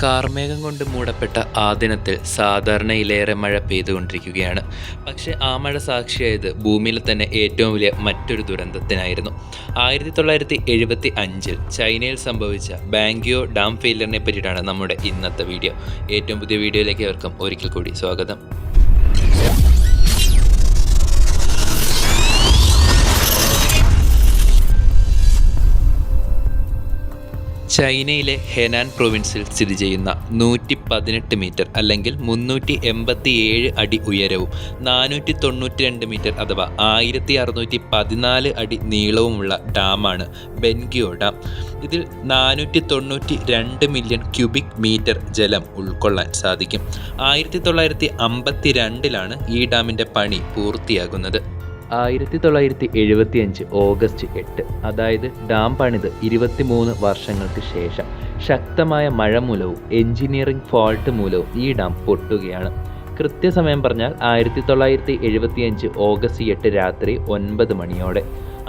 കാർമേഘം കൊണ്ട് മൂടപ്പെട്ട ആ ദിനത്തിൽ സാധാരണയിലേറെ മഴ പെയ്തുകൊണ്ടിരിക്കുകയാണ്. പക്ഷേ ആ മഴ സാക്ഷിയായത് ഭൂമിയിലെ തന്നെ ഏറ്റവും വലിയ മറ്റൊരു ദുരന്തത്തിനായിരുന്നു. 1975 ചൈനയിൽ സംഭവിച്ച ബാങ്ക്യോ ഡാം ഫെയിലിയറിനെ പറ്റിയിട്ടാണ് നമ്മുടെ ഇന്നത്തെ വീഡിയോ. ഏറ്റവും പുതിയ വീഡിയോയിലേക്ക് അവർക്കും ഒരിക്കൽ കൂടി സ്വാഗതം. ചൈനയിലെ ഹെനാൻ പ്രൊവിൻസിൽ സ്ഥിതി ചെയ്യുന്ന 118 മീറ്റർ അല്ലെങ്കിൽ 387 അടി ഉയരവും 492 മീറ്റർ അഥവാ 1614 അടി നീളവുമുള്ള ഡാമാണ് ബെൻഗ്യോ ഡാം. ഇതിൽ 492 മില്യൺ ക്യൂബിക് മീറ്റർ ജലം ഉൾക്കൊള്ളാൻ സാധിക്കും. 1952 ഈ ഡാമിൻ്റെ പണി പൂർത്തിയാകുന്നത്. 1975 ഓഗസ്റ്റ് 8, അതായത് ഡാം പണിത് 23 വർഷങ്ങൾക്ക് ശേഷം ശക്തമായ മഴ മൂലവും എഞ്ചിനീയറിംഗ് ഫോൾട്ട് മൂലവും ഈ ഡാം പൊട്ടുകയാണ്. കൃത്യസമയം പറഞ്ഞാൽ 1975 ഓഗസ്റ്റ് 8 രാത്രി 9 മണിയോടെ.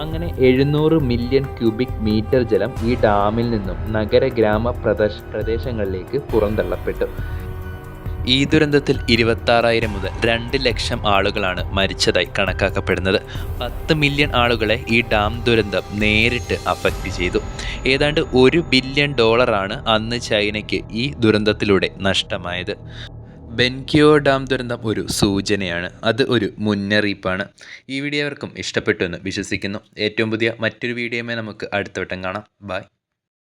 അങ്ങനെ 700 മില്യൺ ക്യൂബിക് മീറ്റർ ജലം ഈ ഡാമിൽ നിന്നും നഗര ഗ്രാമ പ്രദേശങ്ങളിലേക്ക് പുറന്തള്ളപ്പെട്ടു. ഈ ദുരന്തത്തിൽ 26,000 മുതൽ 2 ലക്ഷം ആളുകളാണ് മരിച്ചതായി കണക്കാക്കപ്പെടുന്നത്. 10 മില്യൺ ആളുകളെ ഈ ഡാം ദുരന്തം നേരിട്ട് അഫക്റ്റ് ചെയ്തു. ഏതാണ്ട് $1 ബില്യൺ അന്ന് ചൈനയ്ക്ക് ഈ ദുരന്തത്തിലൂടെ നഷ്ടമായത്. ബെൻഗ്യോ ഡാം ദുരന്തം ഒരു സൂചനയാണ്, അത് ഒരു മുന്നറിയിപ്പാണ്. ഈ വീഡിയോ അവർക്കും ഇഷ്ടപ്പെട്ടു എന്ന് വിശ്വസിക്കുന്നു. ഏറ്റവും പുതിയ മറ്റൊരു വീഡിയോയുമായി നമുക്ക് അടുത്ത വട്ടം കാണാം. ബൈ.